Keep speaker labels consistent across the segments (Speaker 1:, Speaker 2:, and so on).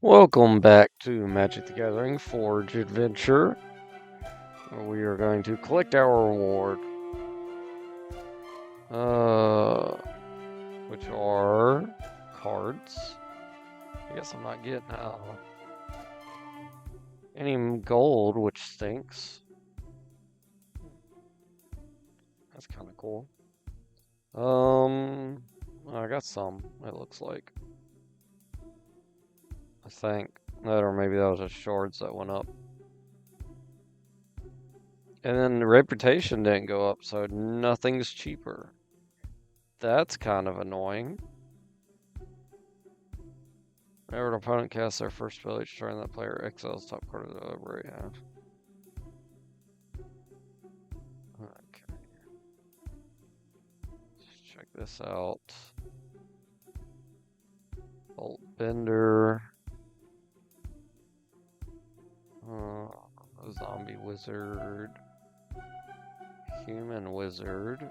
Speaker 1: Welcome back to Magic the Gathering Forge Adventure, where we are going to collect our reward. Which are cards. I guess I'm not getting any gold, which stinks. That's kind of cool. I got some, it looks like. I think. That, or maybe that was just shards that went up. And then the reputation didn't go up, so nothing's cheaper. That's kind of annoying. Whenever an opponent casts their first spell each turn, that player exiles top card of the library half. Okay. Let's check this out. Bolt Bender. Zombie Wizard. Human Wizard.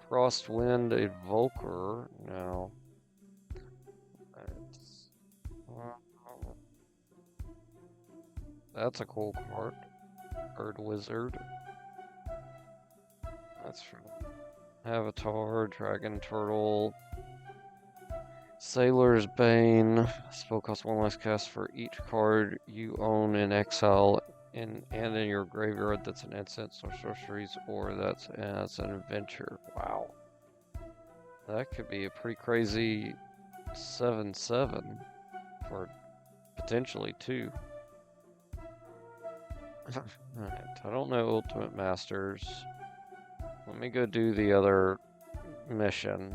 Speaker 1: Frostwind Evoker. No. That's a cool card. Bird Wizard. That's from Avatar, Dragon Turtle, Sailor's Bane. Spell costs one less cast for each card you own in exile and in your graveyard that's an instant or sorceries or that's as an adventure. Wow. That could be a pretty crazy 7/7 for potentially 2. Alright, I don't know Ultimate Masters. Let me go do the other mission.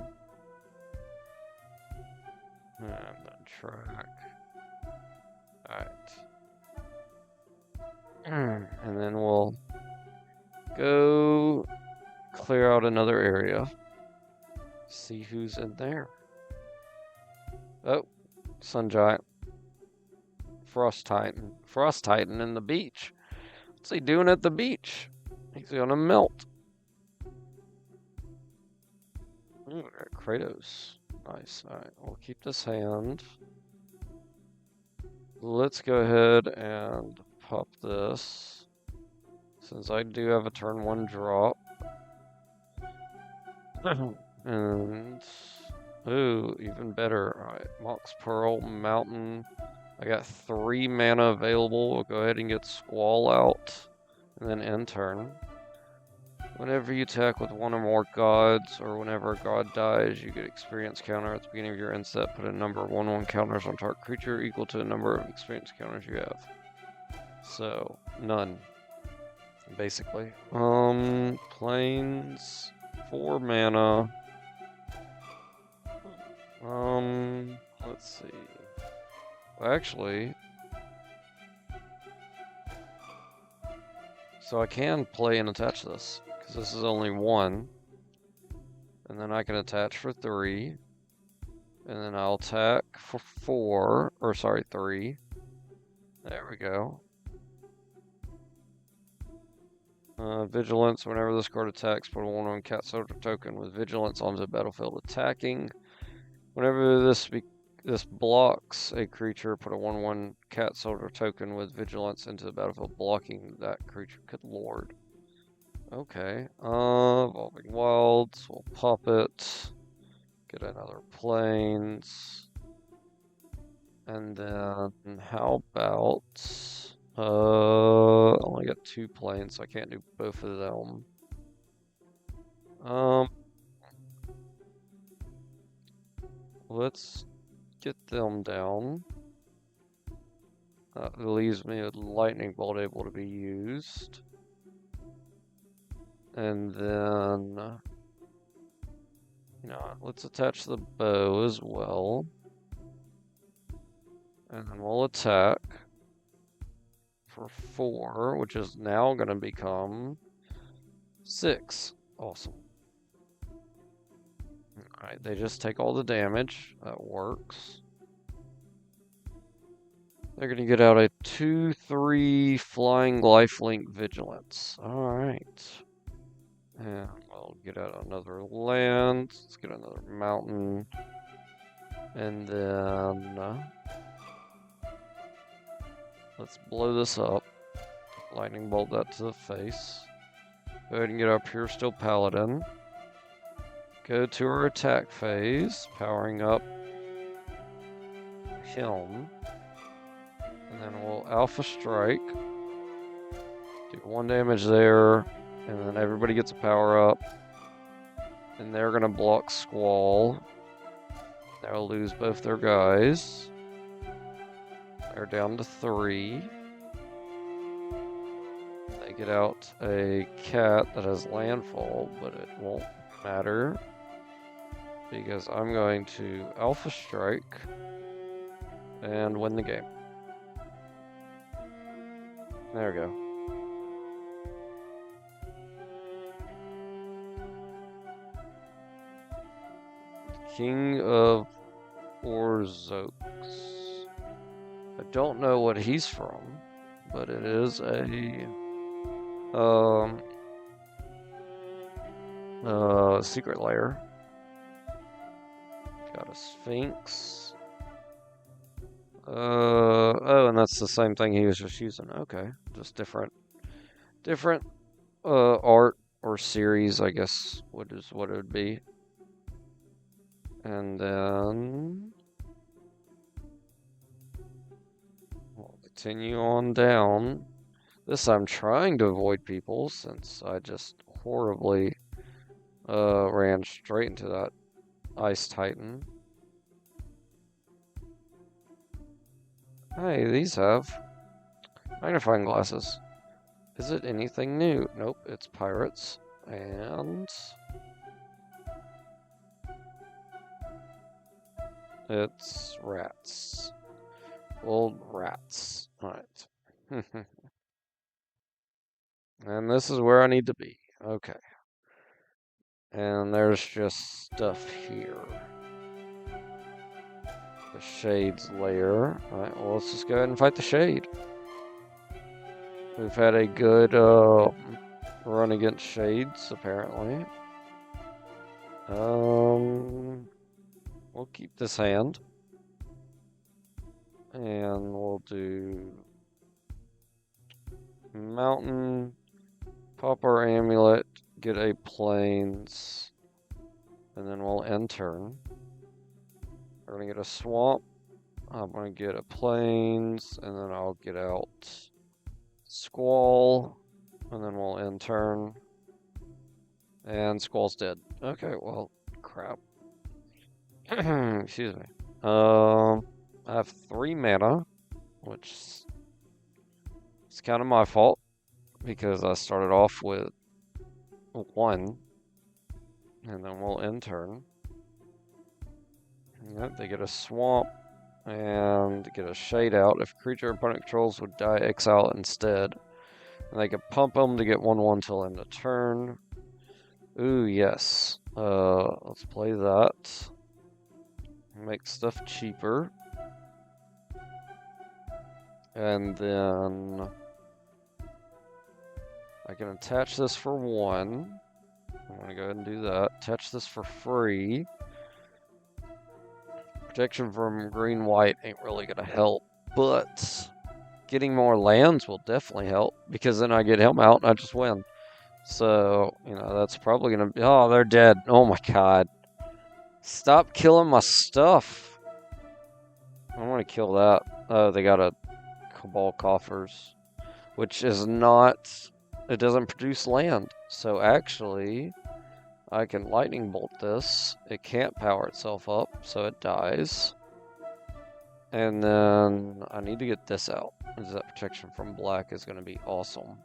Speaker 1: I'm on track. Alright. And then we'll go clear out another area. See who's in there. Oh, Sun Giant. Frost Titan. Frost Titan in the beach. What's he doing at the beach? He's gonna melt. Ooh, Kratos. Nice. Alright, we'll keep this hand. Let's go ahead and pop this. Since I do have a turn 1 drop. And ooh, even better. Alright, Mox Pearl, Mountain. I got 3 mana available. We'll go ahead and get Squall out. And then end turn. Whenever you attack with one or more gods, or whenever a god dies, you get experience counter at the beginning of your end step. Put a number of 1/1 counters on target creature equal to the number of experience counters you have. So, none. Basically. Plains, 4 mana. Let's see. Actually, so I can play and attach this, because this is only 1. And then I can attach for 3. And then I'll attack for 4, or sorry, 3. There we go. Vigilance, whenever this card attacks, put a 1/1 cat soldier token with Vigilance onto the battlefield attacking. Whenever this blocks a creature, put a 1/1 cat soldier token with Vigilance into the battlefield blocking that creature. Good lord. Okay. Evolving Wilds, we'll pop it. Get another Plains. And then how about I only got 2 Plains, so I can't do both of them. Let's get them down. That leaves me with Lightning Bolt able to be used. And then, let's attach the bow as well. And then we'll attack for 4, which is now going to become 6. Awesome. Alright, they just take all the damage. That works. They're going to get out a 2/3 Flying Lifelink Vigilance. Alright. And we'll get out another land. Let's get another mountain. And then Let's blow this up. Lightning bolt that to the face. Go ahead and get our Pure Steel Paladin. Go to our attack phase, powering up him. And then we'll Alpha Strike. Do 1 damage there. And then everybody gets a power up. And they're going to block Squall. They'll lose both their guys. They're down to 3. They get out a cat that has landfall, but it won't matter. Because I'm going to Alpha Strike and win the game. There we go. King of Orzokes. I don't know what he's from, but it is a secret lair. Got a Sphinx. Oh, and that's the same thing he was just using. Okay, just different art or series, I guess, what it would be. And then we'll continue on down. This I'm trying to avoid people since I just horribly ran straight into that Ice Titan. Hey, these have magnifying glasses. Is it anything new? Nope, it's pirates. And it's rats. Old rats. Alright. And this is where I need to be. Okay. And there's just stuff here. The Shade's lair. Alright, well, let's just go ahead and fight the Shade. We've had a good run against Shades, apparently. We'll keep this hand. And we'll do Mountain, pop our amulet, get a Plains, and then we'll end turn. We're going to get a Swamp, I'm going to get a Plains, and then I'll get out Squall, and then we'll end turn. And Squall's dead. Okay, well, crap. Excuse me. I have 3 mana, which is kind of my fault because I started off with 1, and then we'll end turn. Yep, they get a Swamp and get a Shade out. If creature opponent controls would die, exile instead. And they can pump them to get 1/1 till end of turn. Ooh, yes. Let's play that. Make stuff cheaper. And then I can attach this for 1. I'm going to go ahead and do that. Attach this for free. Protection from green-white ain't really going to help, but getting more lands will definitely help, because then I get him out and I just win. So, you know, that's probably going to be... Oh, they're dead. Oh my god. Stop killing my stuff. I want to kill that. Oh, they got a Cabal Coffers, which is not... It doesn't produce land. So actually, I can Lightning Bolt this. It can't power itself up, so it dies. And then I need to get this out. That protection from black is going to be awesome.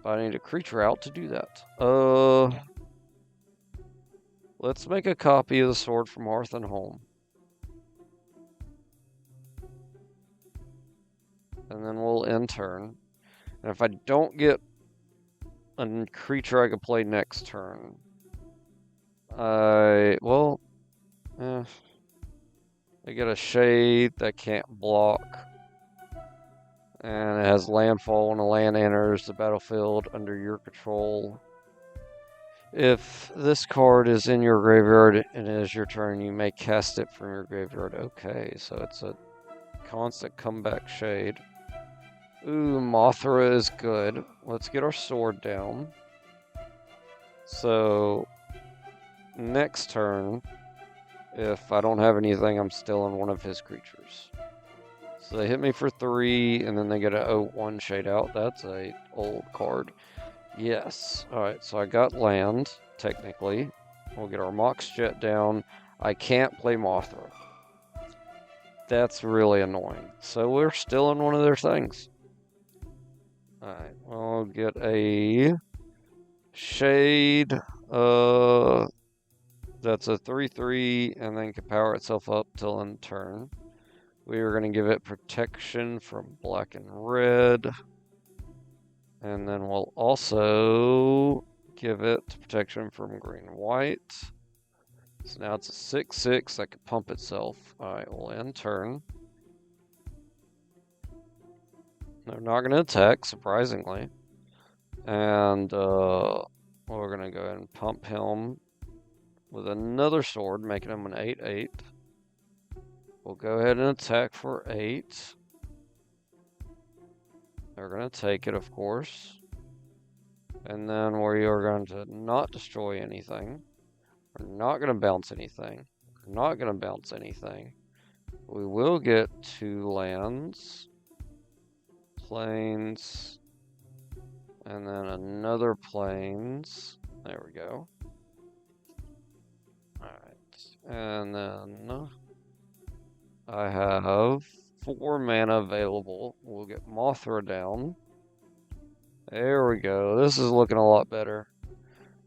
Speaker 1: But I need a creature out to do that. Let's make a copy of the Sword from Hearth and Home. And then we'll end turn. And if I don't get a creature I could play next turn, I get a Shade that can't block. And it has landfall when a land enters the battlefield under your control. If this card is in your graveyard and it is your turn, you may cast it from your graveyard. Okay, so it's a Constant comeback shade. Ooh, Mothra is good. Let's get our sword down. So, next turn, if I don't have anything, I'm still in one of his creatures. So they hit me for 3, and then they get a 0-1 shade out. That's a old card. Yes. Alright, so I got land, technically. We'll get our Mox Jet down. I can't play Mothra. That's really annoying. So we're still in one of their things. Alright, I'll get a Shade. That's a 3/3, and then can power itself up till end turn. We are going to give it protection from black and red. And then we'll also give it protection from green and white. So now it's a 6/6 that can pump itself. Alright, we'll end turn. They're not going to attack, surprisingly. And we're going to go ahead and pump him with another sword, making him an 8/8. We'll go ahead and attack for 8. They're going to take it, of course. And then we are going to not destroy anything. We're not going to bounce anything. We're not going to bounce anything. We will get 2 lands, plains, and then another plains. There we go. Alright. And then I have 4 mana available. We'll get Mothra down. There we go. This is looking a lot better.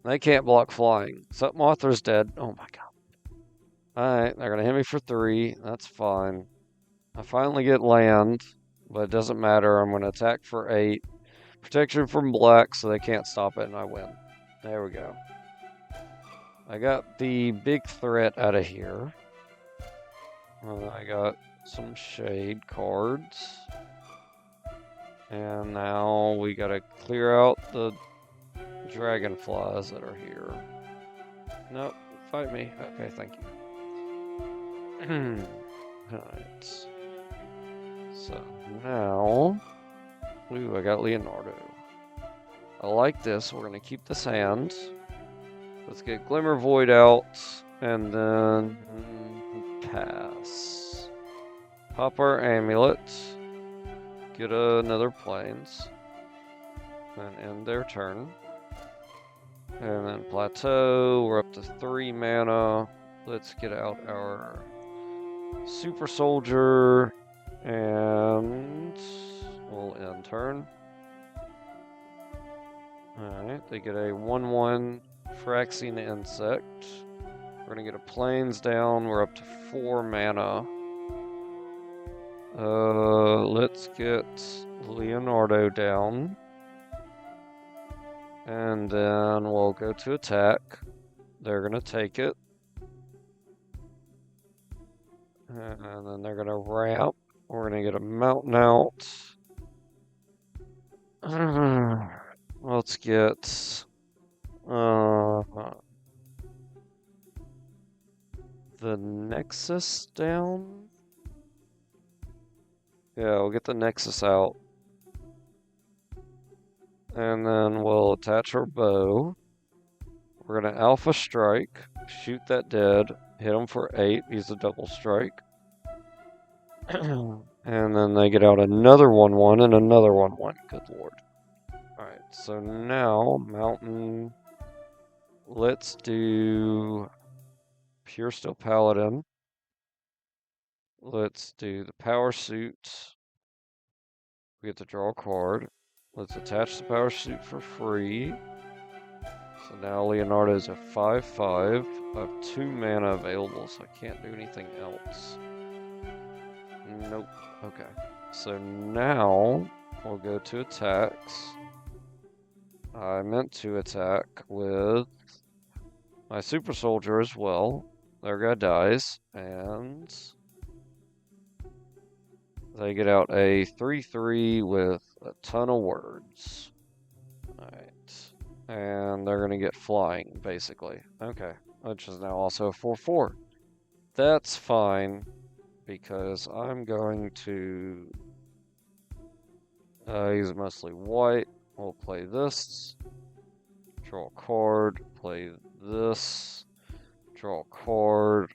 Speaker 1: They can't block flying. So Mothra's dead. Oh my god. Alright, they're going to hit me for 3. That's fine. I finally get land, but it doesn't matter. I'm going to attack for 8. Protection from black so they can't stop it, and I win. There we go. I got the big threat out of here. I got some shade cards. And now we gotta clear out the dragonflies that are here. Nope, fight me. Okay, thank you. Alright. So now, ooh, I got Leonardo. I like this. We're gonna keep this hand. Let's get Glimmer Void out, and then pass. Pop our amulet. Get another plains. And end their turn. And then plateau. We're up to 3 mana. Let's get out our super soldier. And we'll end turn. Alright, they get a 1/1 Phyrexian Insect. We're gonna get a plains down. We're up to 4 mana. Let's get Leonardo down. And then we'll go to attack. They're gonna take it. And then they're gonna ramp. We're gonna get a mountain out. Let's get the Nexus down. Yeah, we'll get the Nexus out. And then we'll attach our bow. We're gonna Alpha Strike, shoot that dead, hit him for 8, he's a double strike. And then they get out another 1/1 and another 1/1, good lord. Alright, so now, Mountain, let's do Pure Steel Paladin. Let's do the Power Suit. We get to draw a card. Let's attach the Power Suit for free. So now Leonardo's a 5/5. I have 2 mana available, so I can't do anything else. Nope. Okay. So now we'll go to attacks. I meant to attack with my super soldier as well. Their guy dies, and they get out a 3/3 with a ton of words. Alright. And they're going to get flying, basically. Okay. Which is now also a 4/4. That's fine. because I'm going to use mostly white. We'll play this, draw a card, play this, draw a card,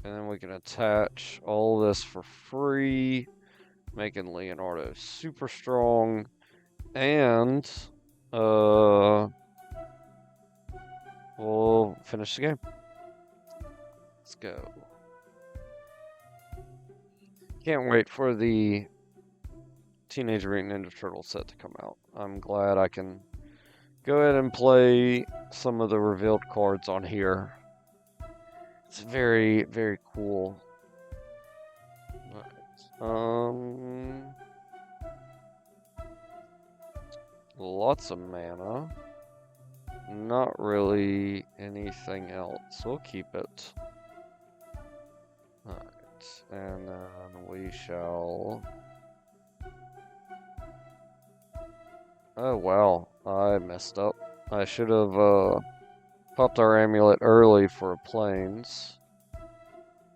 Speaker 1: and then we can attach all this for free, making Leonardo super strong, and we'll finish the game. Let's go. Can't wait for the Teenage Mutant Ninja Turtle set to come out. I'm glad I can go ahead and play some of the revealed cards on here. It's very, very cool. Alright. Lots of mana. Not really anything else. We'll keep it. Alright. And then we shall... Oh wow, I messed up. I should have popped our amulet early for planes.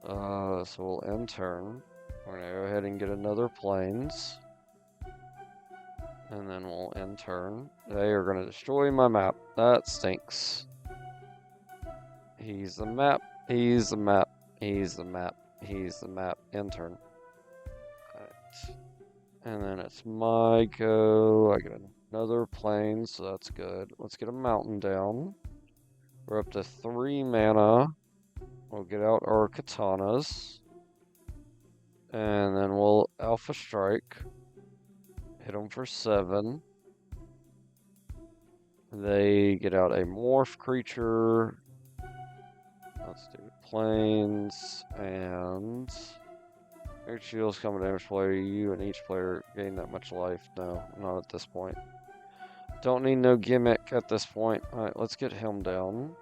Speaker 1: So we'll end turn. We're gonna go ahead and get another planes. And then we'll end turn. They are gonna destroy my map. That stinks. He's the map. He's the map. He's the map. He's the map. End turn. Alright. And then it's my go. I get another plane, so that's good. Let's get a mountain down. We're up to 3 mana. We'll get out our katanas. And then we'll Alpha Strike. Hit them for 7. They get out a morph creature. Let's do planes. And... Air shields come to damage player. You and each player gain that much life. No, not at this point. Don't need no gimmick at this point. Alright, let's get him down.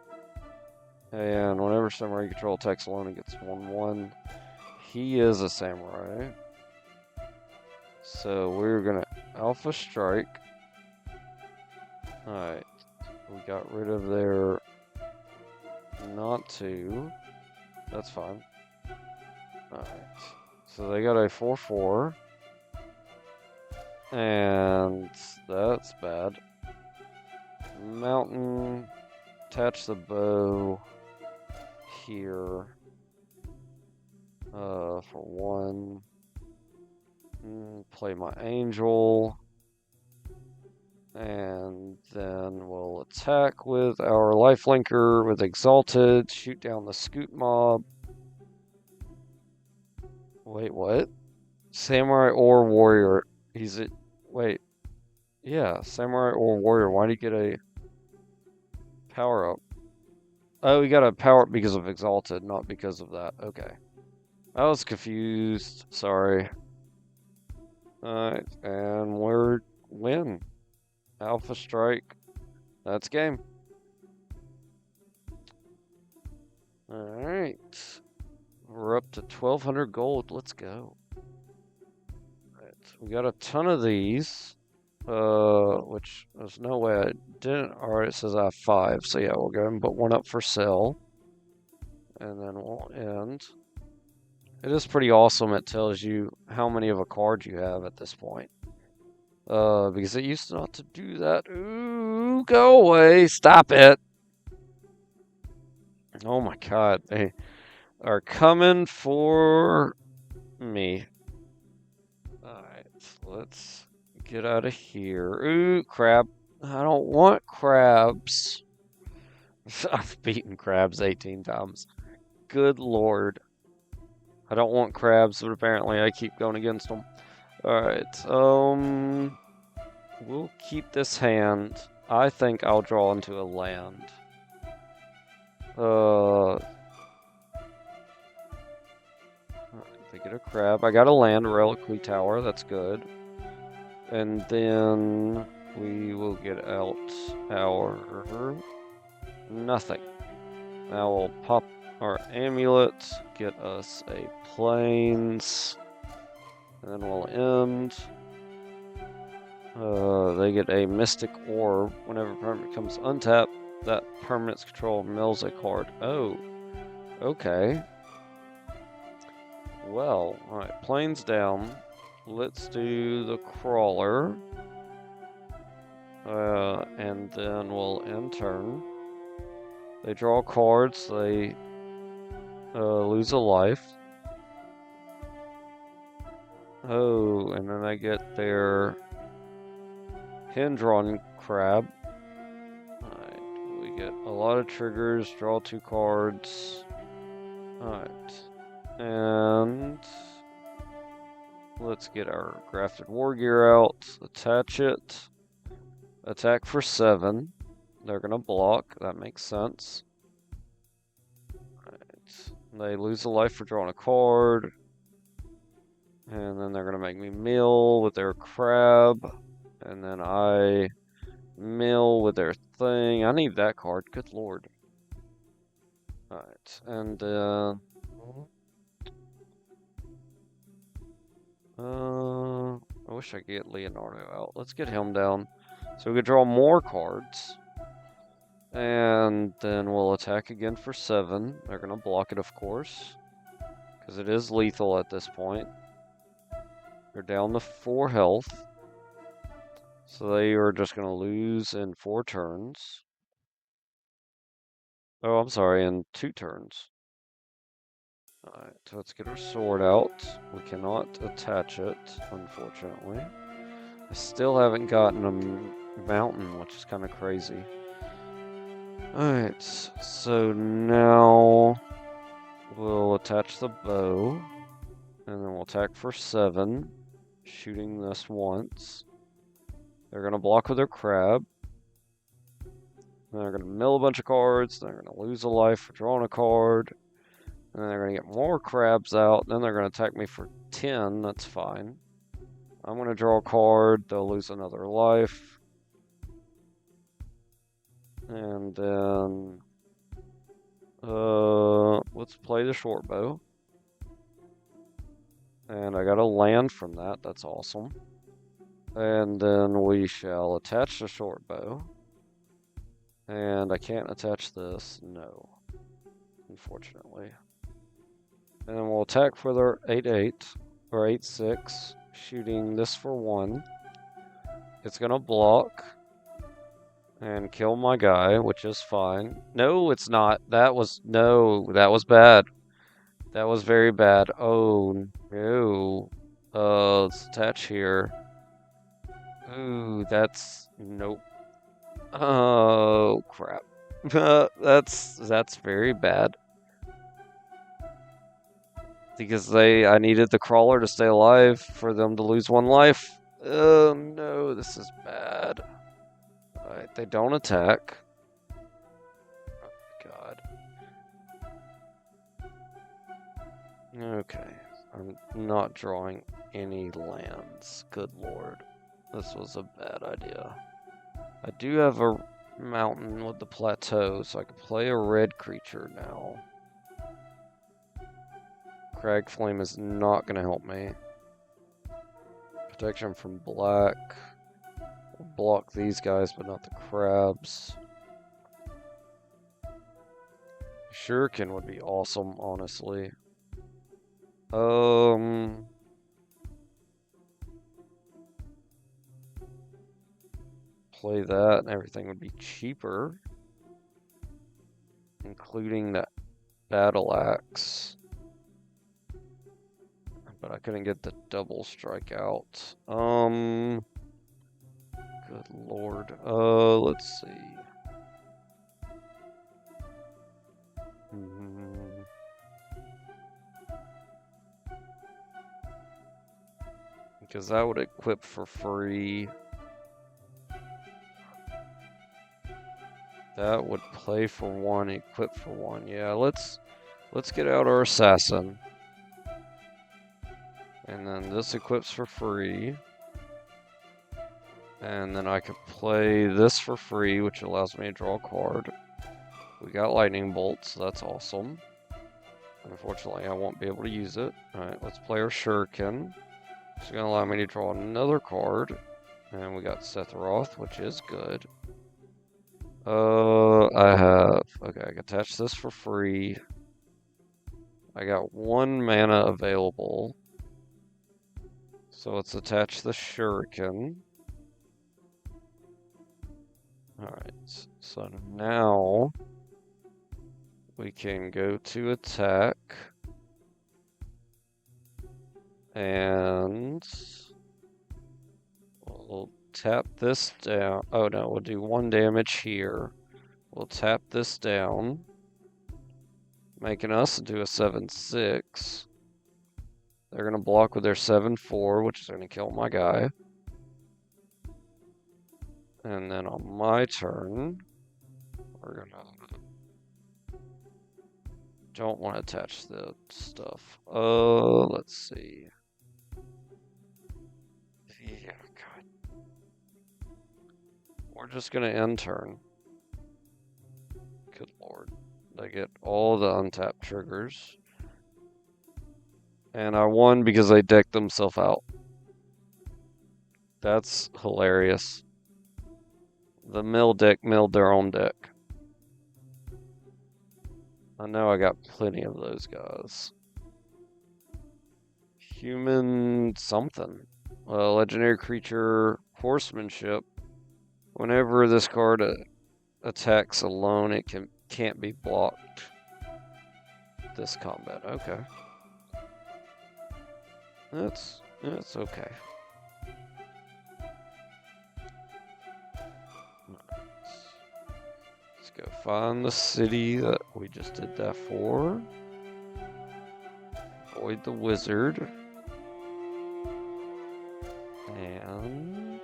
Speaker 1: And whenever samurai you control attacks alone, it gets 1/1. He is a samurai. So we're gonna Alpha Strike. Alright. We got rid of their not to. That's fine. Alright. So they got a 4/4. And that's bad. Mountain. Attach the bow here. For 1. Play my angel. And then we'll attack with our lifelinker with Exalted. Shoot down the scoot mob. Wait, what? Samurai or warrior. He's a... Wait. Yeah, samurai or warrior. Why did he get a power up? Oh, he got a power up because of Exalted, not because of that. Okay. I was confused. Sorry. Alright, and we're win. Alpha Strike. That's game. Alright. We're up to 1,200 gold. Let's go. Right. We got a ton of these. Which there's no way I didn't. Alright, it says I have 5. So yeah, we'll go ahead and put one up for sale. And then we'll end. It is pretty awesome. It tells you how many of a card you have at this point. Because it used not to do that. Ooh, go away. Stop it. Oh my god. They are coming for me. Alright, let's get out of here. Ooh, crab. I don't want crabs. I've beaten crabs 18 times. Good lord. I don't want crabs, but apparently I keep going against them. Alright, we'll keep this hand. I think I'll draw into a land. They get a crab. I got a land, Reliquary Tower, that's good. And then we will get out our nothing. Now we'll pop our amulet, get us a plains, and then we'll end. They get a Mystic Orb. Whenever a permanent becomes untapped, that permanent's control mills a card. Oh, okay. well. Alright, planes down. Let's do the crawler. And then we'll end turn. They draw cards, they lose a life. Oh, and then I get their hand-drawn crab. Alright, we get a lot of triggers, draw 2 cards. Alright, and let's get our grafted war gear out, attach it, attack for 7. They're gonna block, that makes sense. Alright, they lose a life for drawing a card. And then they're gonna make me mill with their crab. And then I mill with their thing. I need that card, good lord. Alright, and I wish I could get Leonardo out. Let's get him down. So we could draw more cards. And then we'll attack again for 7. They're gonna block it, of course. Because it is lethal at this point. They're down to 4 health. So they are just going to lose in 4 turns. Oh, I'm sorry, in 2 turns. Alright, so let's get our sword out. We cannot attach it, unfortunately. I still haven't gotten a mountain, which is kind of crazy. Alright, so now we'll attach the bow. And then we'll attack for 7, shooting this once. They're going to block with their crab. Then they're going to mill a bunch of cards. Then they're going to lose a life for drawing a card. And then they're going to get more crabs out. Then they're going to attack me for 10. That's fine. I'm going to draw a card. They'll lose another life. And then let's play the short bow. And I got a land from that. That's awesome. And then we shall attach the short bow. And I can't attach this. No. Unfortunately. And then we'll attack for their 8-8. Or 8-6. Shooting this for 1. It's going to block. And kill my guy, which is fine. No, it's not. That was bad. That was very bad. Oh, no. Let's attach here. Ooh, nope. Oh, crap. That's very bad. Because I needed the crawler to stay alive for them to lose 1 life. Oh, no, this is bad. Alright, they don't attack. Oh, God. Okay, I'm not drawing any lands. Good lord. This was a bad idea. I do have a mountain with the plateau, so I can play a red creature now. Crag Flame is not going to help me. Protection from black. We'll block these guys, but not the crabs. Shuriken would be awesome, honestly. Play that and everything would be cheaper. Including that battle axe. But I couldn't get the double strike out. Good lord. Let's see. Because that would equip for free. That would play for 1, equip for 1. Yeah, let's get out our assassin. And then this equips for free. And then I could play this for free, which allows me to draw a card. We got lightning bolts, so that's awesome. Unfortunately, I won't be able to use it. Alright, let's play our Shuriken. It's going to allow me to draw another card. And we got Sephiroth, which is good. Okay, I can attach this for free. I got 1 mana available. So let's attach the Shuriken. Alright, so now we can go to attack. And we'll tap this down. Oh no, we'll do 1 damage here. We'll tap this down, making us do a 7/6. They're going to block with their 7/4, which is going to kill my guy. And then on my turn, we're going to... Don't want to attach the stuff. Let's see. Yeah, God. We're just going to end turn. Good lord. They get all the untapped triggers. And I won because they decked themselves out. That's hilarious. The mill deck milled their own deck. I know I got plenty of those guys. Human something. Legendary creature, horsemanship. Whenever this card attacks alone, it can't be blocked. This combat, okay. That's okay. Let's go find the city that we just did that for. Avoid the wizard. And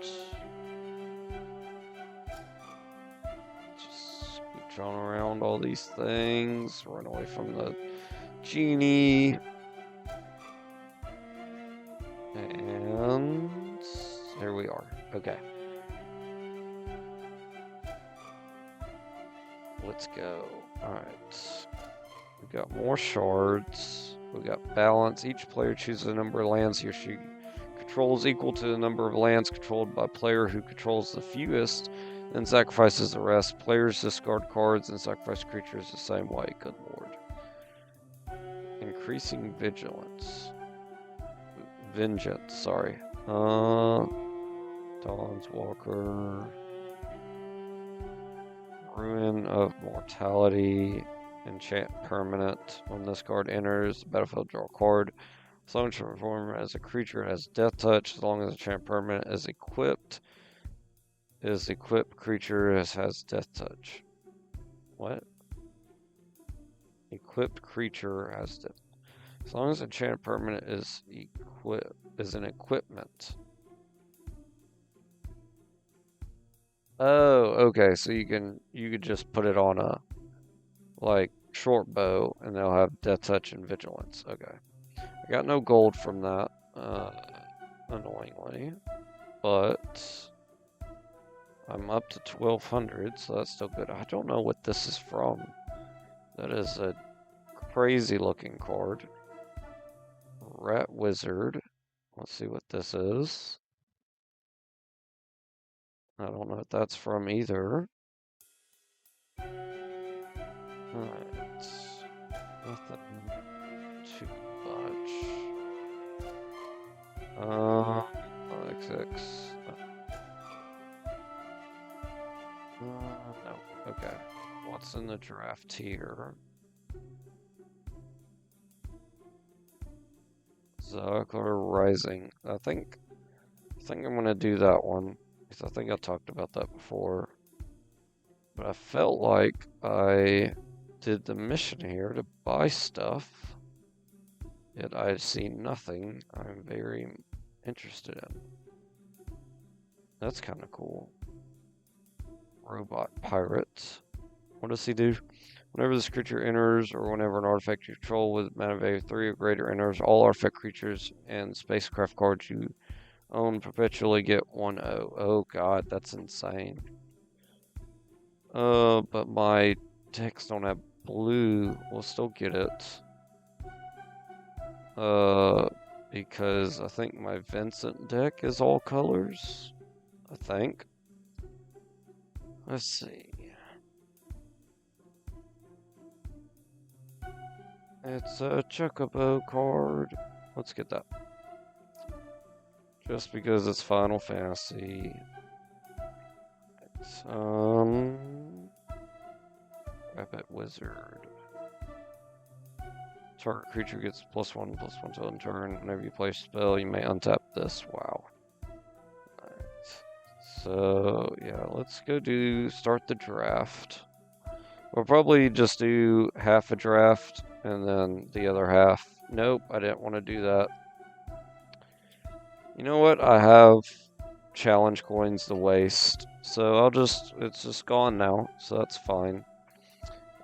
Speaker 1: just keep drawing around all these things. Run away from the genie. And here we are. Okay. Let's go. Alright. We've got more shards. We've got balance. Each player chooses a number of lands he or she controls equal to the number of lands controlled by player who controls the fewest, then sacrifices the rest. Players discard cards and sacrifice creatures the same way. Good lord. Increasing vigilance. Vengeance, sorry. Dawn's Walker. Ruin of Mortality. Enchant permanent. When this card enters the battlefield, draw a card. As long as you perform as a creature has death touch, as long as the enchant permanent is equipped creature has death touch. What? Equipped creature has death. As long as the enchant permanent is an equipment. Oh, okay. So you could just put it on a short bow, and they'll have death touch and vigilance. Okay. I got no gold from that, annoyingly, but I'm up to 1200, so that's still good. I don't know what this is from. That is a crazy looking card. Rat Wizard. Let's see what this is. I don't know what that's from either. Alright. Nothing too much. XX. No. Okay. What's in the draft here? Zagor Rising. I think I'm gonna do that one, because I think I talked about that before. But I felt like I did the mission here to buy stuff, yet I see nothing I'm very interested in. That's kind of cool. Robot Pirate. What does he do? Whenever this creature enters, or whenever an artifact you control with mana value 3 or greater enters, all artifact creatures and spacecraft cards you own perpetually get 1/0. Oh god, that's insane. But my decks don't have blue. We'll still get it. Because I think my Vincent deck is all colors. I think. Let's see. It's a Chocobo card. Let's get that. Just because it's Final Fantasy. It's, Rabbit Wizard. Target creature gets +1/+1 till end turn. Whenever you play a spell, you may untap this. Wow. Alright. So, yeah, let's go start the draft. We'll probably just do half a draft and then the other half. Nope, I didn't want to do that. You know what? I have challenge coins to waste. So it's just gone now. So that's fine.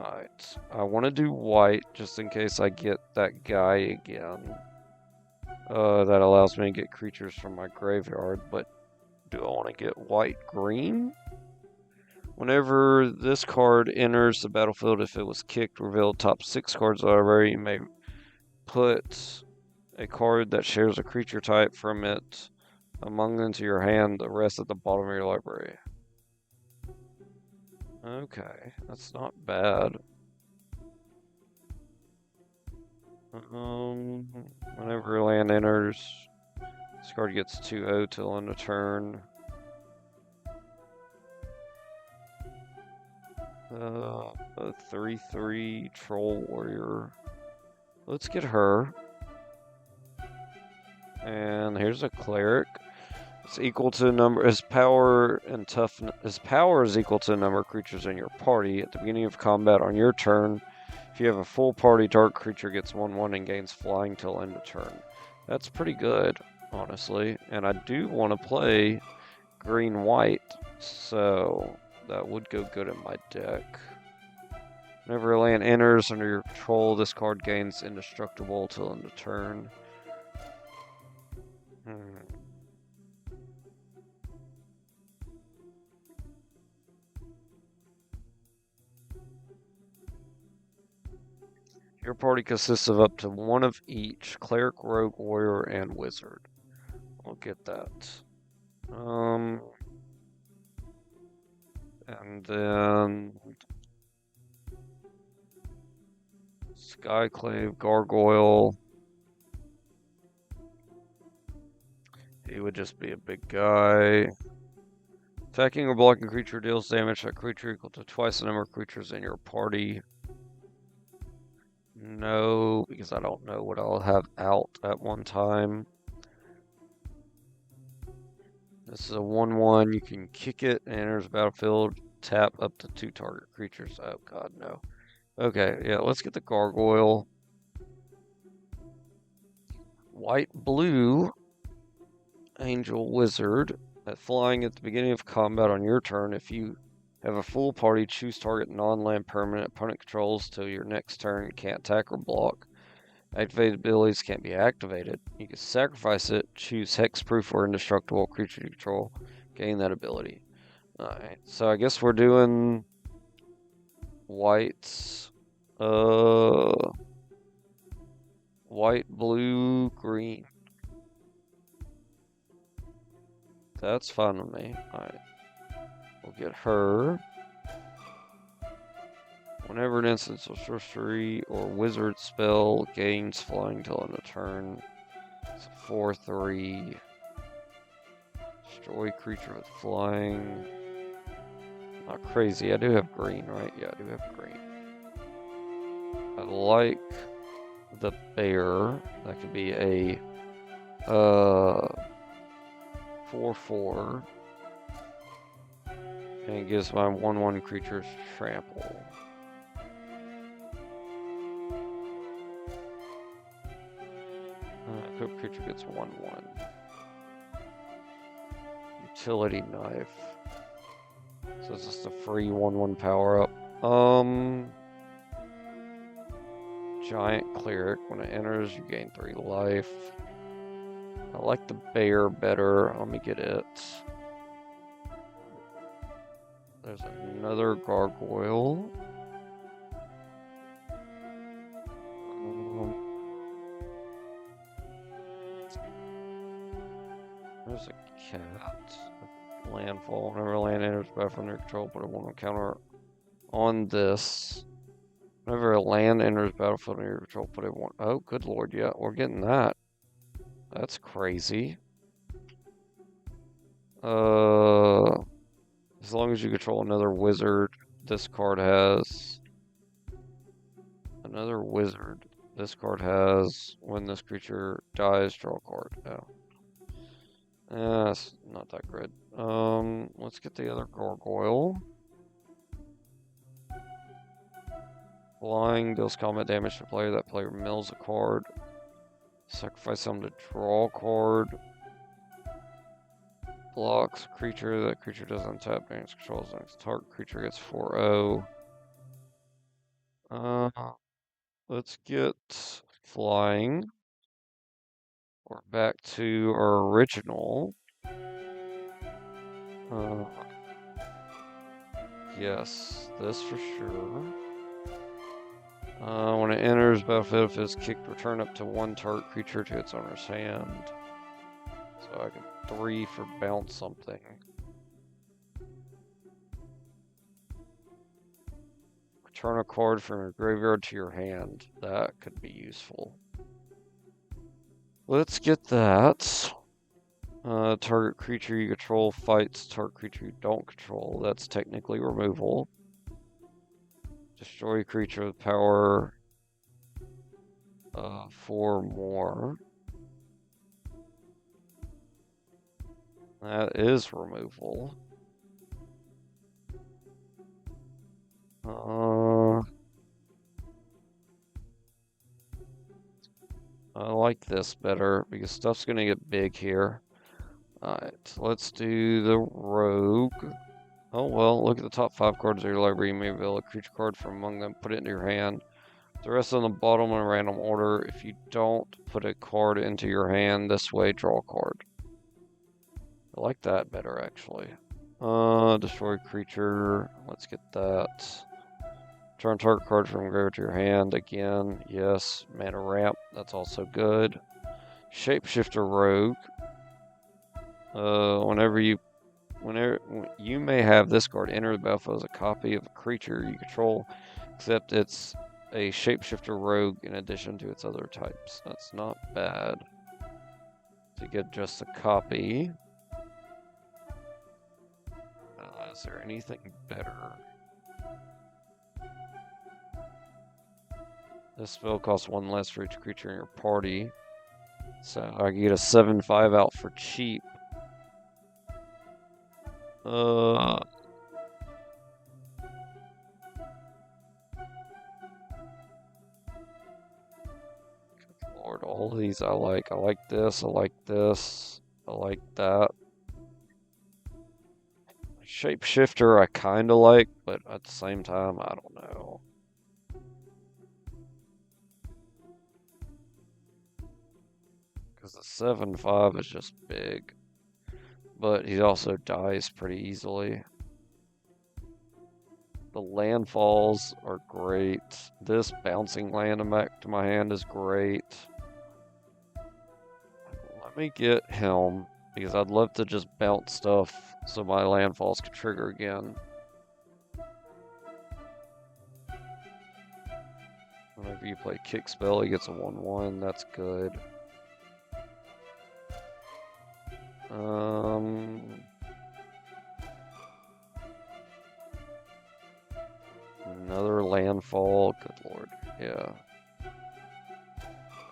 Speaker 1: Alright. I want to do white just in case I get that guy again. That allows me to get creatures from my graveyard. But do I want to get white-green? Whenever this card enters the battlefield, if it was kicked, reveal top 6 cards of the library. You may put a card that shares a creature type from it among them to your hand, the rest at the bottom of your library. Okay, that's not bad. Whenever land enters, this card gets 2/0 till end of turn. A 3/3 Troll Warrior. Let's get her. And here's a Cleric. It's equal to a number. His power and toughness. His power is equal to the number of creatures in your party. At the beginning of combat on your turn, if you have a full party, target creature gets 1/1 and gains flying till end of turn. That's pretty good, honestly. And I do want to play green-white, so that would go good in my deck. Whenever a land enters under your control, this card gains indestructible till end of turn. Your party consists of up to one of each: Cleric, Rogue, Warrior, and Wizard. I'll get that. And then Skyclave, Gargoyle. He would just be a big guy. Attacking or blocking creature deals damage to a creature equal to twice the number of creatures in your party. No, because I don't know what I'll have out at one time. This is a 1/1. You can kick it and enters the battlefield. Tap up to 2 target creatures. Oh god, no. Okay, yeah, let's get the Gargoyle. White-blue Angel Wizard. Flying at the beginning of combat on your turn. If you have a full party, choose target non-land permanent opponent controls till your next turn. Can't attack or block. Activated abilities can't be activated. You can sacrifice it, choose hexproof or indestructible creature you control, gain that ability. Alright, so I guess we're doing white, white, blue, green. That's fine with me. Alright, we'll get her. Whenever an instance of sorcery or wizard spell gains flying till end of turn, it's a 4/3. Destroy creature with flying. Not crazy. I do have green, right? Yeah, I do have green. I like the bear. That could be a 4/4. And it gives my 1/1 creatures trample. Equipped creature gets 1/1. Utility knife. So it's just a free 1/1 power up. Giant cleric. When it enters, you gain 3 life. I like the bear better. Let me get it. There's another gargoyle. There's a cat. Landfall. Whenever land enters back from their control, put a 1/1 counter on this. Whenever a land enters battlefield under your control, put a one. Oh, good lord, yeah, we're getting that. That's crazy. As long as you control another wizard, this card has another wizard. This card has when this creature dies, draw a card. Oh. That's not that good. Let's get the other gargoyle. Flying deals combat damage to player. That player mills a card. Sacrifice them to draw a card. Blocks creature. That creature doesn't tap damage controls next target creature gets 4/0. Let's get flying. We're back to our original. Yes, this for sure. When it enters battlefield, if it's kicked, return up to one target creature to its owner's hand. So I can 3 for bounce something. Return a card from your graveyard to your hand. That could be useful. Let's get that. Target creature you control fights target creature you don't control. That's technically removal. Destroy creature with power 4 more. That is removal. I like this better because stuff's gonna get big here. Alright, let's do the rogue. Oh well, look at the top 5 cards of your library. You may reveal a creature card from among them, put it into your hand. The rest on the bottom in a random order. If you don't put a card into your hand this way, draw a card. I like that better actually. Destroy creature. Let's get that. Turn target card from graveyard to your hand again. Yes. Mana ramp. That's also good. Shapeshifter rogue. Whenever you may have this card enter the battlefield as a copy of a creature you control, except it's a shapeshifter rogue in addition to its other types. That's not bad. To get just a copy. Is there anything better? This spell costs 1 less for each creature in your party. So I can get a 7/5 out for cheap. Lord, all of these I like. I like this, I like this, I like that. Shapeshifter I kinda like, but at the same time, I don't know. Because the 7/5 is just big. But he also dies pretty easily. The landfalls are great. This bouncing land back to my hand is great. Let me get him, because I'd love to just bounce stuff so my landfalls can trigger again. Whenever you play kick spell, he gets a 1/1. That's good. Another landfall. Good lord. Yeah.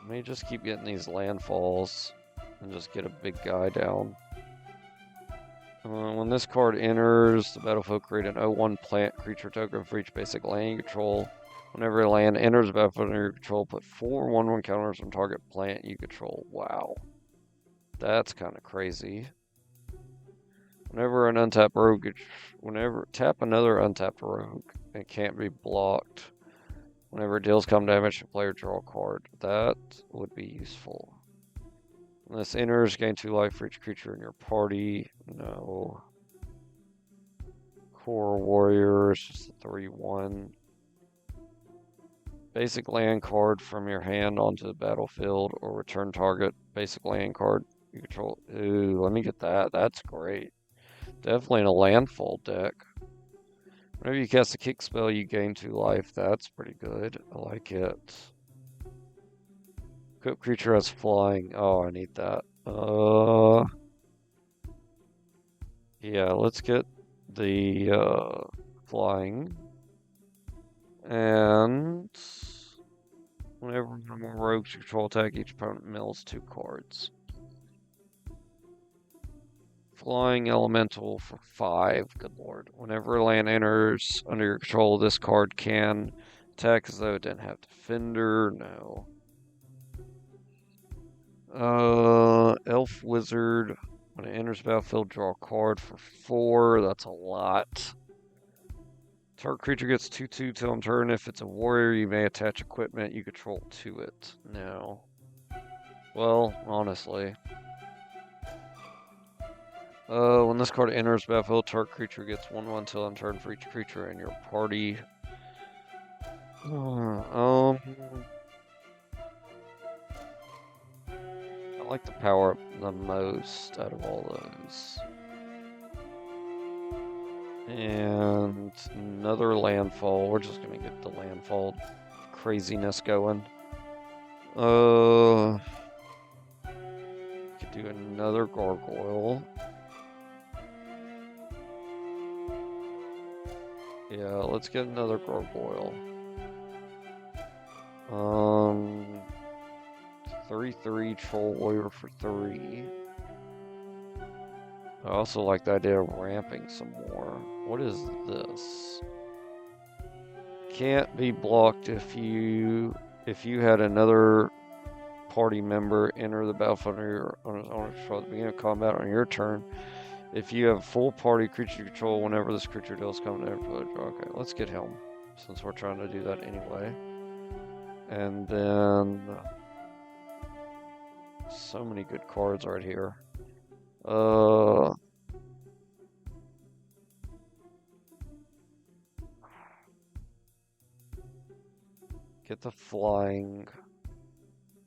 Speaker 1: Let me just keep getting these landfalls and just get a big guy down. When this card enters the battlefield, create an 0/1 plant creature token for each basic land you control. Whenever a land enters the battlefield under your control, put 4 1/1 counters on target plant you control. Wow. That's kind of crazy. Whenever an untapped rogue, tap another untapped rogue. It can't be blocked. Whenever it deals come damage, the player draw a card. That would be useful. When this enters, gain 2 life for each creature in your party. No. Core Warriors, just a 3/1. Basic land card from your hand onto the battlefield or return target basic land card you control. Ooh, let me get that. That's great. Definitely in a landfall deck. Whenever you cast a kick spell, you gain 2 life. That's pretty good. I like it. Equipped creature has flying. Oh, I need that. Yeah, let's get the flying. And whenever one or more rogues control attack, each opponent mills 2 cards. Flying Elemental for 5, good lord. Whenever a land enters under your control, this card can attack as though it didn't have Defender. No. Elf Wizard. When it enters the battlefield, draw a card for 4. That's a lot. Target creature gets 2/2 till end turn. If it's a warrior, you may attach equipment you control to it. No. Well, honestly. When this card enters battlefield, target creature gets 1/1 till end turn for each creature in your party. I like the power up the most out of all those. And another landfall. We're just gonna get the landfall craziness going. Could do another gargoyle. Yeah, let's get another gargoyle. 3/3 troll warrior for 3. I also like the idea of ramping some more. What is this? Can't be blocked if you had another party member enter the battlefield on his own control at the beginning of combat on your turn. If you have full party creature control, whenever this creature deals combat, okay, let's get him since we're trying to do that anyway. And then so many good cards right here. Get the flying.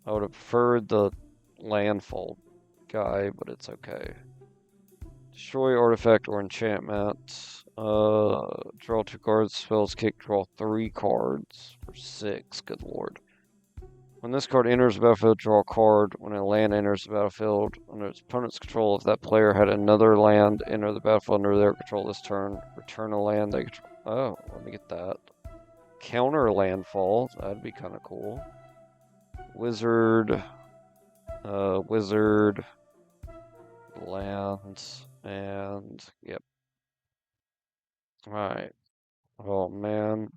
Speaker 1: I would have preferred the landfall guy, but it's okay. Destroy artifact or enchantment. Draw 2 cards. Spells kick. Draw 3 cards for 6. Good lord. When this card enters the battlefield, draw a card. When a land enters the battlefield under its opponent's control, if that player had another land enter the battlefield under their control this turn, return a land they control. Oh, let me get that. Counter landfall. That'd be kind of cool. Wizard. Wizard. Land. And, yep. Alright. Oh, man.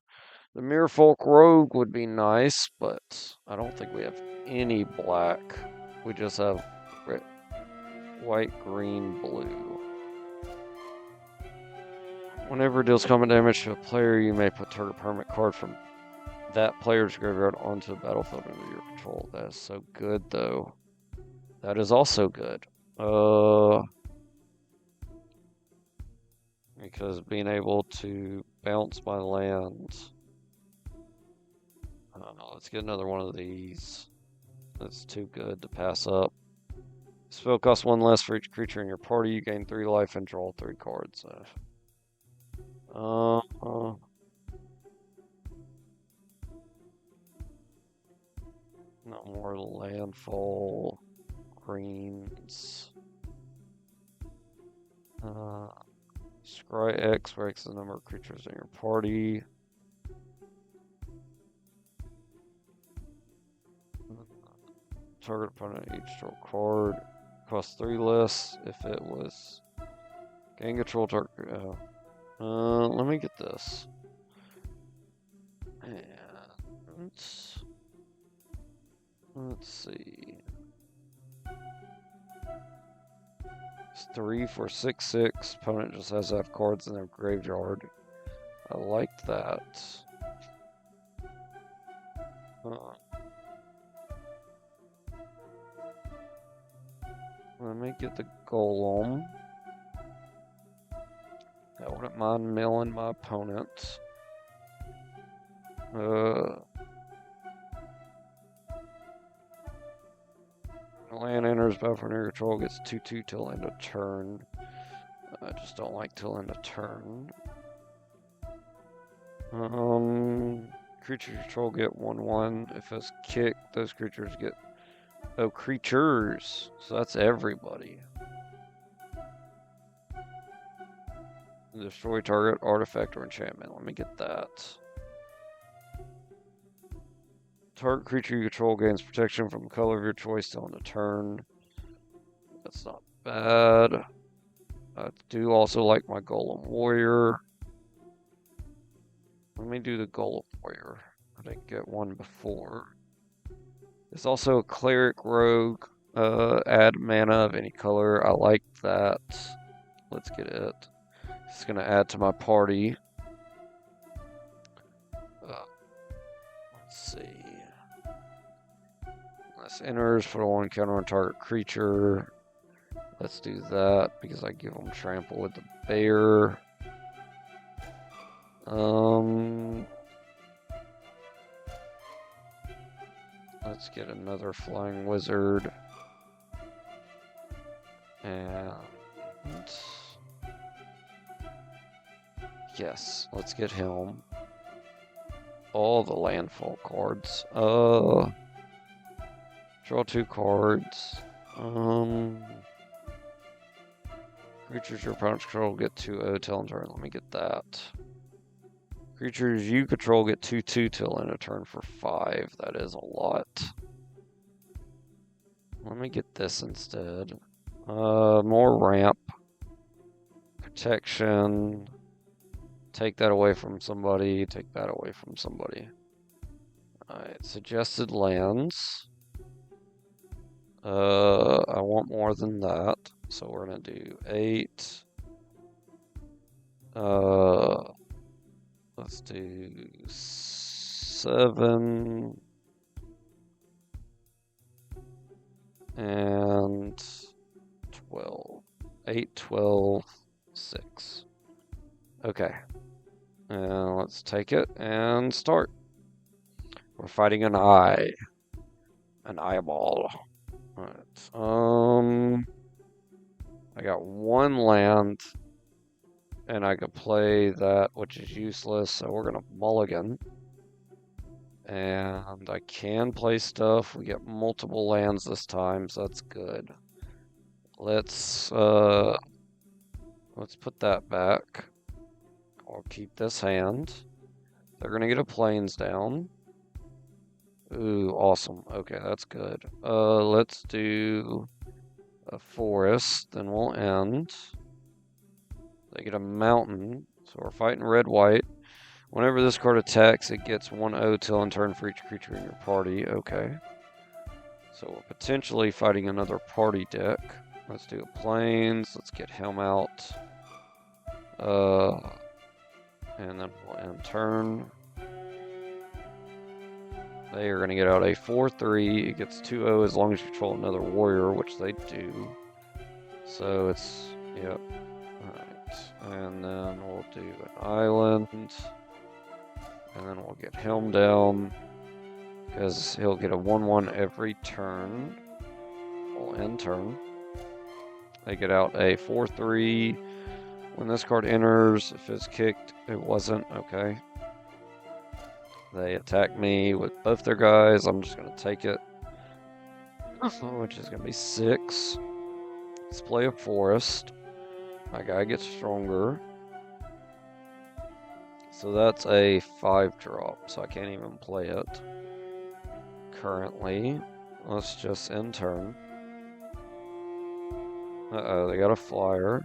Speaker 1: The Merfolk Rogue would be nice, but I don't think we have any black. We just have red, white, green, blue. Whenever it deals combat damage to a player, you may put target permanent card from that player's graveyard onto the battlefield under your control. That is so good, though. That is also good. Because being able to bounce my land. I don't know, let's get another one of these. That's too good to pass up. Spell costs 1 less for each creature in your party. You gain 3 life and draw 3 cards. No more landfall greens. Scry X breaks the number of creatures in your party. Target opponent each draw card. Cost 3 less if it was gain control target. Let me get this. And let's see. It's 3 for 6/6. Opponent just has to have cards in their graveyard. I liked that. Let me get the golem. I wouldn't mind milling my opponent. Land enters battlefield under control, gets 2/2 till end of turn. I just don't like till end of turn. Creature control get 1/1. If it's kicked, those creatures get. Oh, creatures. So that's everybody. Destroy target artifact or enchantment. Let me get that. Target creature you control gains protection from the color of your choice till end of turn. That's not bad. I do also like my Golem Warrior. Let me do the Golem Warrior. I didn't get one before. There's also a Cleric Rogue. Add mana of any color. I like that. Let's get it. It's going to add to my party. Let's see. This enters, put a 1 counter on target creature. Let's do that because I give them trample with the bear. Let's get another flying wizard. And yes, let's get him. All the landfall cards. Draw 2 cards. Creatures your opponents control get 2/0 till end turn. Let me get that. Creatures you control get 2/2 till end of turn for 5. That is a lot. Let me get this instead. More ramp. Protection. Take that away from somebody. Take that away from somebody. Alright, suggested lands. I want more than that. So we're gonna do 8. Let's do 7. And 12. 8, 12, 6. Okay. And let's take it and start. We're fighting an eye. An eyeball. Alright. I got 1 land. And I could play that, which is useless, so we're gonna mulligan. And I can play stuff. We get multiple lands this time, so that's good. Let's put that back. I'll keep this hand. They're gonna get a plains down. Ooh, awesome. Okay, that's good. Let's do a forest, then we'll end. They get a mountain, so we're fighting red-white. Whenever this card attacks, it gets 1/0 till end turn for each creature in your party. Okay. So we're potentially fighting another party deck. Let's do a plains. Let's get him out. And then we'll end turn. They are going to get out a 4/3. It gets 2/0 as long as you control another warrior, which they do. So it's, yep. Alright. And then we'll do an island. And then we'll get him down. Because he'll get a 1/1 every turn. We'll end turn. They get out a 4/3. When this card enters, if it's kicked, it wasn't. Okay. They attack me with both their guys. I'm just going to take it. Which is going to be 6. Let's play a forest. My guy gets stronger. So that's a 5-drop. So I can't even play it. Currently. Let's just end turn. Uh-oh, they got a flyer.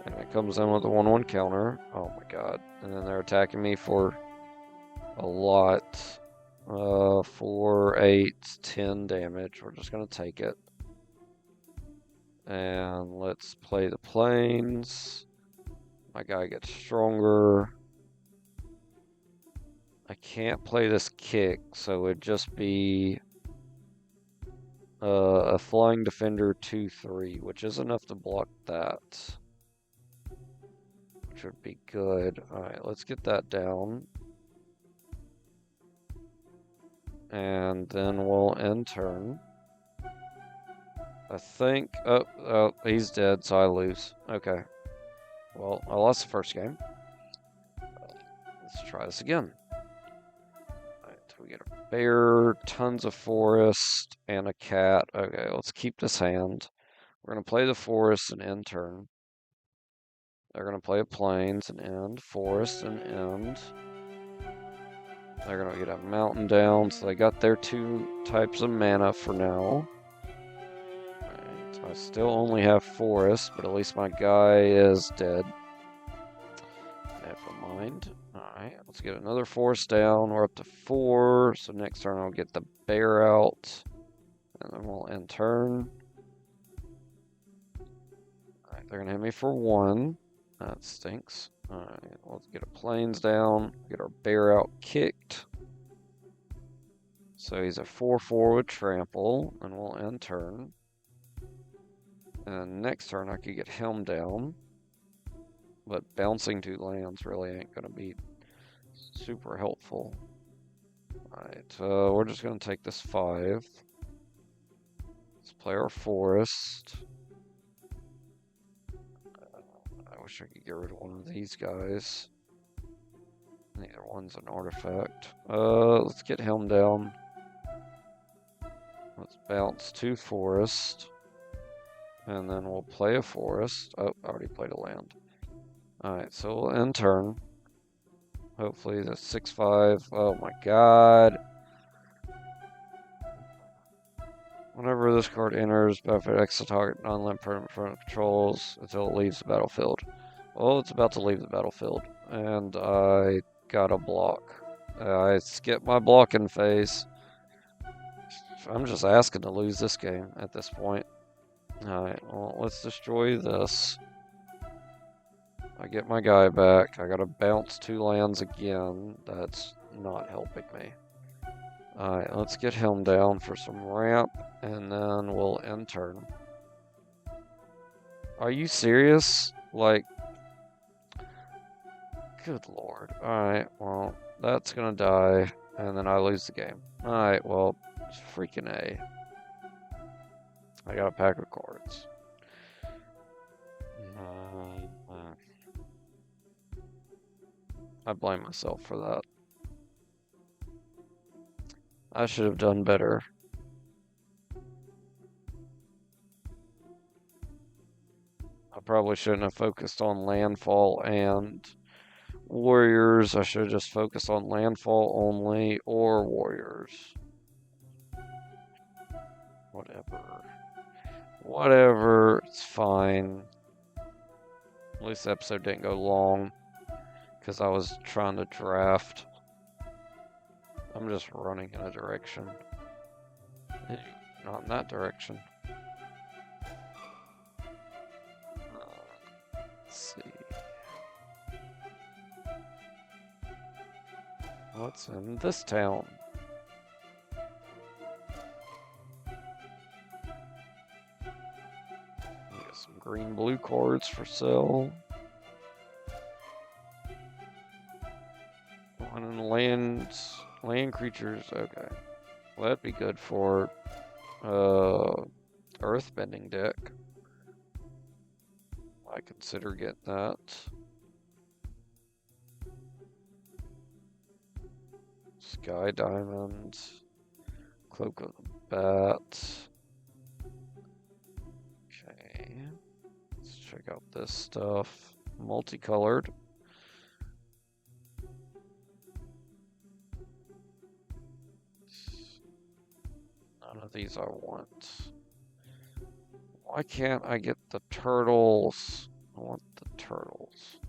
Speaker 1: And it comes in with a 1/1 counter. Oh my god. And then they're attacking me for a lot. 4, 8, 10 damage. We're just going to take it. And let's play the plains. My guy gets stronger. I can't play this kick, so it'd just be a flying defender 2/3, which is enough to block that. Which would be good. Alright, let's get that down. And then we'll end turn. I think, oh, he's dead, so I lose. Okay. Well, I lost the first game. Let's try this again. Alright, we get a bear, tons of forest, and a cat. Okay, let's keep this hand. We're going to play the forest and end turn. They're going to play a plains and end, forest and end. They're going to get a mountain down, so they got their 2 types of mana for now. Alright, I still only have forest, but at least my guy is dead. Never mind. Alright, let's get another forest down. We're up to 4, so next turn I'll get the bear out. And then we'll end turn. Alright, they're going to hit me for 1. That stinks. Alright, let's get a plains down. Get our bear out kicked. So he's a 4/4 with trample, and we'll end turn. And next turn I could get him down. But bouncing 2 lands really ain't going to be super helpful. Alright, we're just going to take this 5. Let's play our forest. I wish I could get rid of one of these guys. Neither one's an artifact. Let's get him down. Let's bounce 2 forest. And then we'll play a forest. Oh, I already played a land. Alright, so we'll end turn. Hopefully the 6/5. Oh my god. Whenever this card enters, benefit X to target non-land permanent front controls until it leaves the battlefield. Well, it's about to leave the battlefield. And I got a block. I skipped my blocking phase. I'm just asking to lose this game at this point. Alright, well, let's destroy this. I get my guy back. I gotta bounce 2 lands again. That's not helping me. Alright, let's get him down for some ramp, and then we'll end turn. Are you serious? Like, good lord. Alright, well, that's gonna die, and then I lose the game. Alright, well, freaking A. I got a pack of cards. I blame myself for that. I should have done better. I probably shouldn't have focused on landfall and warriors. I should have just focused on landfall only or warriors. Whatever. Whatever. It's fine. At least the episode didn't go long because I was trying to draft. I'm just running in a direction. Not in that direction. Let's see. What's in this town? Get some green-blue cards for sale. One in land creatures. Okay, well, that'd be good for earthbending deck. I consider getting that. Sky Diamond, Cloak of the Bat. Okay, let's check out this stuff. Multicolored. None of these I want. Why can't I get the turtles? I want the turtles.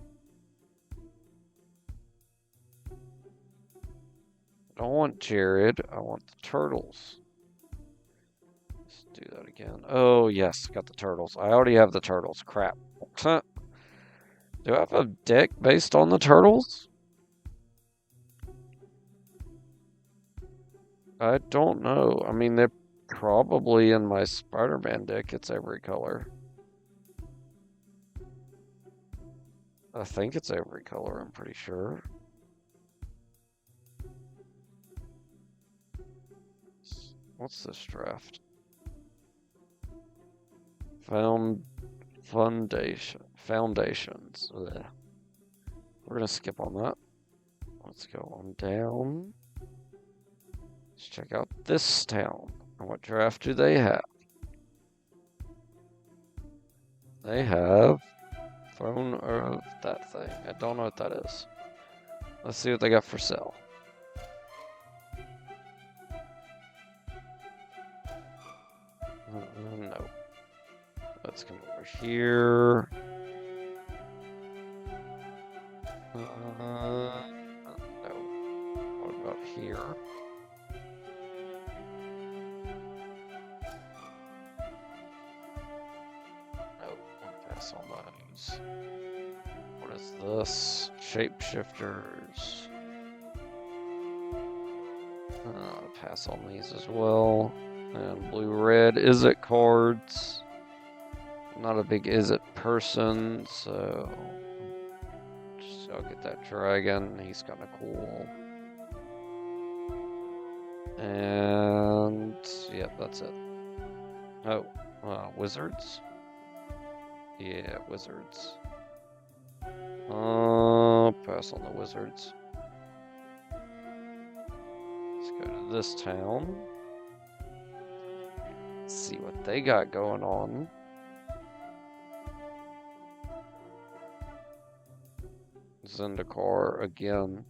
Speaker 1: I don't want Jared. I want the turtles. Let's do that again. Oh, yes. Got the turtles. I already have the turtles. Crap. Do I have a deck based on the turtles? I don't know. I mean, they're probably in my Spider-Man deck. It's every color. I think it's every color, I'm pretty sure. What's this draft? Foundations. Ugh. We're gonna skip on that. Let's go on down. Let's check out this town. And what draft do they have? They have Throne of that thing. I don't know what that is. Let's see what they got for sale. No. Let's come over here. No. What about here? Nope. I'll pass on those. What is this? Shapeshifters. Pass on these as well. And blue-red is-it cards. Not a big is-it person, so I'll get that dragon. He's kind of cool. And yep, that's it. Oh, wizards? Yeah, wizards. Pass on the wizards. Let's go to this town. See what they got going on. Zendikar again.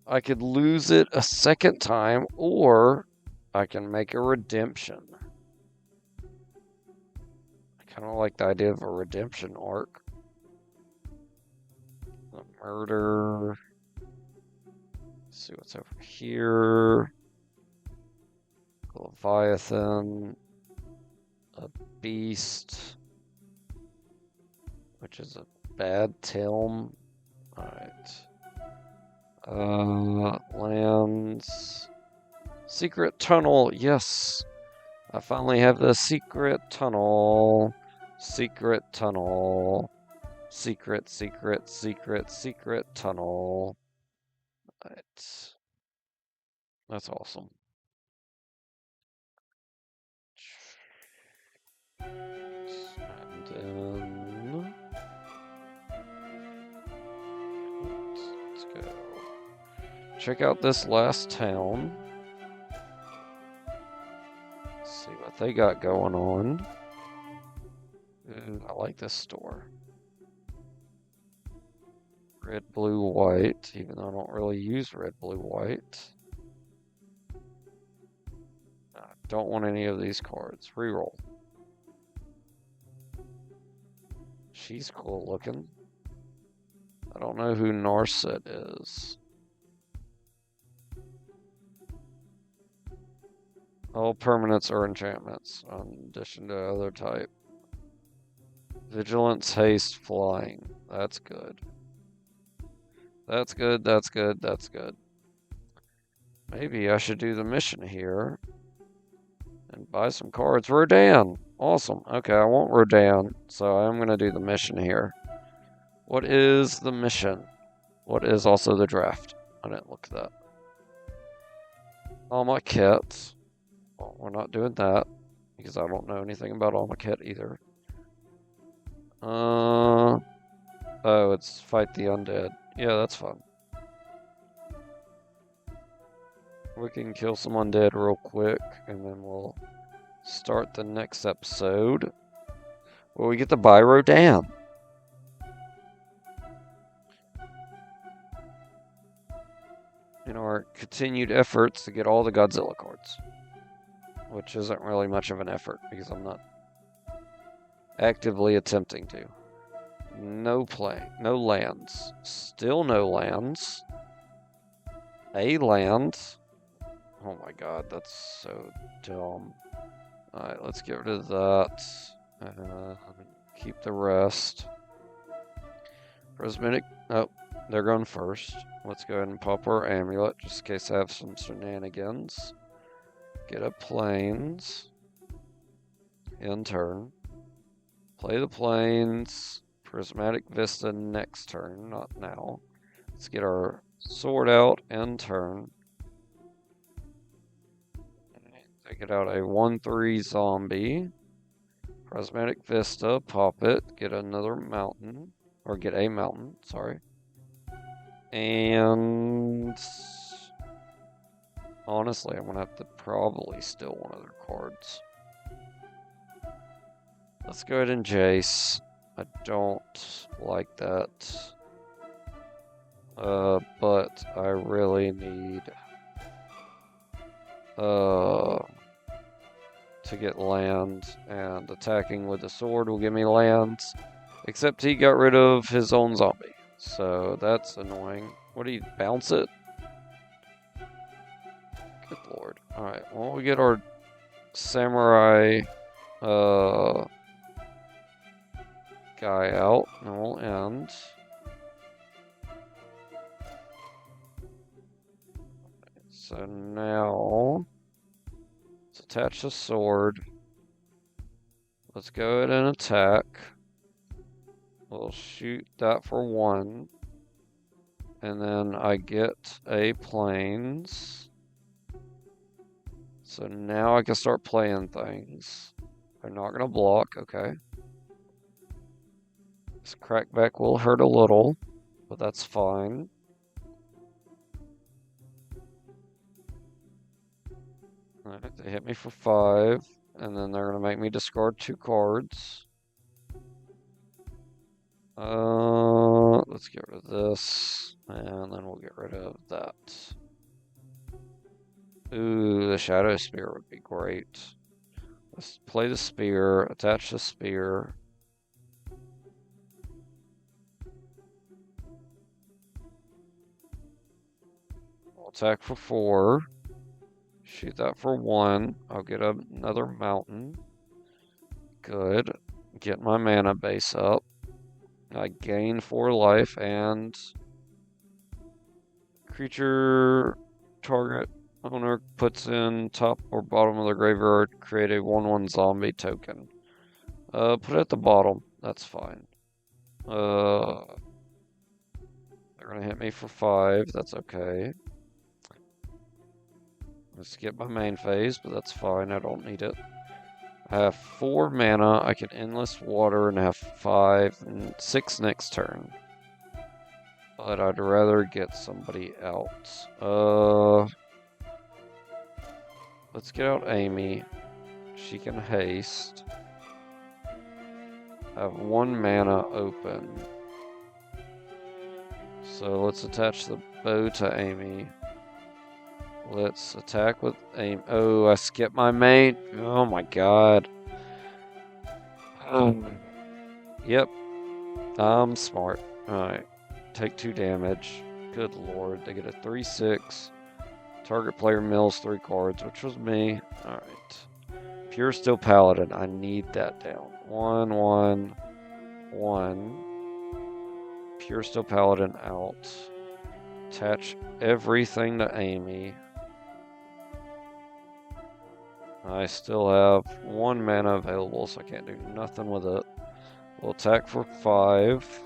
Speaker 1: I could lose it a second time, or I can make a redemption. I kind of like the idea of a redemption arc. The murder. Let's see what's over here. Leviathan. A beast. Which is a bad Tilm. Alright. Lands. Secret tunnel. Yes. I finally have the secret tunnel. Secret tunnel. Secret tunnel. Alright. That's awesome. And then let's go check out this last town. See what they got going on. Ooh, I like this store. Red, blue, white, even though I don't really use red, blue, white. I don't want any of these cards. Reroll. She's cool looking. I don't know who Narset is. All permanents or enchantments, in addition to other type. Vigilance, haste, flying. That's good. That's good, that's good, that's good. Maybe I should do the mission here and buy some cards. Rodan! Awesome. Okay, I want Rodan, so I'm going to do the mission here. What is the mission? What is also the draft? I didn't look at that. Almaket. Well, we're not doing that because I don't know anything about Almaket either. Oh, it's fight the undead. Yeah, that's fun. We can kill some undead real quick, and then we'll start the next episode where we get to buy Rodan. In our continued efforts to get all the Godzilla cards, which isn't really much of an effort because I'm not actively attempting to. No play, no lands, still no lands. A land. Oh my god, that's so dumb. Alright, let's get rid of that. Keep the rest. Prismatic. Oh, they're going first. Let's go ahead and pop our amulet just in case I have some shenanigans. Get a plains. In turn. Play the plains. Prismatic Vista next turn, not now. Let's get our sword out in turn. Take it out a 1/3 zombie. Prismatic Vista, pop it. Get another mountain. Or get a mountain, sorry. And honestly, I'm gonna have to probably steal one of their cards. Let's go ahead and Jace. I don't like that. But I really need to get land, and attacking with the sword will give me lands. Except he got rid of his own zombie, so that's annoying. What do you bounce it? Good lord. Alright, well, we get our samurai guy out, and we'll end. So now let's attach the sword. Let's go ahead and attack. We'll shoot that for 1. And then I get a plains. So now I can start playing things. They're not going to block, okay. This crackback will hurt a little, but that's fine. Alright, they hit me for 5, and then they're going to make me discard 2 cards. Let's get rid of this, and then we'll get rid of that. Ooh, the Shadow Spear would be great. Let's play the spear, attach the spear. I'll attack for 4. Shoot that for 1. I'll get another mountain. Good. Get my mana base up. I gain 4 life, and creature target owner puts in top or bottom of the graveyard, create a 1/1 zombie token. Put it at the bottom. That's fine. They're gonna hit me for 5. That's okay. Let's skip my main phase, but that's fine. I don't need it. I have 4 mana. I can endless water and have 5 and 6 next turn. But I'd rather get somebody out. Let's get out Amy. She can haste. I have 1 mana open. So let's attach the bow to Amy. Let's attack with Amy. Oh, I skipped my main. Oh my god. Yep. I'm smart. Alright. Take 2 damage. Good lord. They get a 3/6. Target player mills 3 cards, which was me. Alright. Pure Steel Paladin. I need that down. 1, 1, 1. Pure Steel Paladin out. Attach everything to Amy. I still have 1 mana available, so I can't do nothing with it. We'll attack for 5.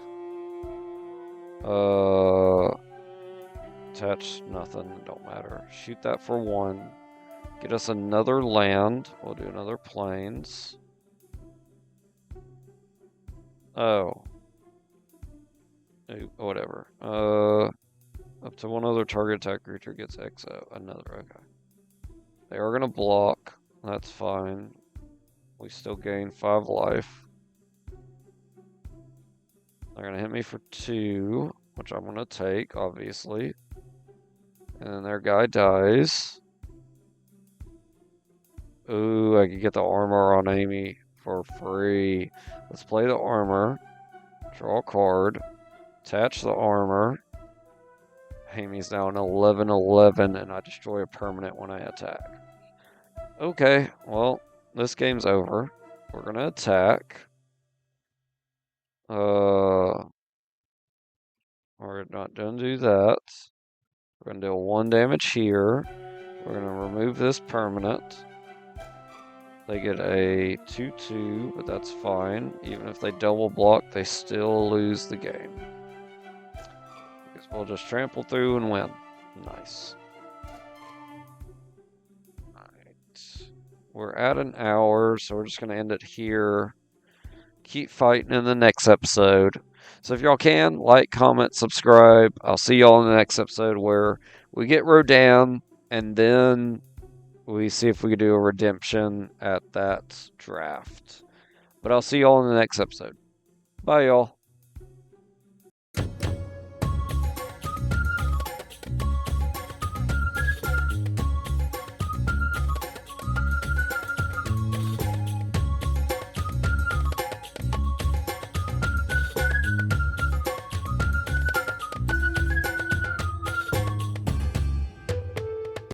Speaker 1: Attach nothing, don't matter. Shoot that for 1. Get us another land. We'll do another plains. Oh. Whatever. Up to 1 other target attack creature gets XO. Another, okay. They are gonna block. That's fine. We still gain 5 life. They're gonna hit me for 2, which I'm gonna take, obviously. And then their guy dies. Ooh, I could get the armor on Amy for free. Let's play the armor. Draw a card. Attach the armor. Amy's now an 11/11, and I destroy a permanent when I attack. Okay, well, this game's over. We're gonna attack. We're not gonna do that. We're gonna deal 1 damage here. We're gonna remove this permanent. They get a 2/2, but that's fine. Even if they double block, they still lose the game. Guess we'll just trample through and win. Nice. Alright. We're at an hour, so we're just gonna end it here. keep fighting in the next episode. So if y'all can, like, comment, subscribe. I'll see y'all in the next episode where we get Rodan and then we see if we can do a redemption at that draft. But I'll see y'all in the next episode. Bye, y'all.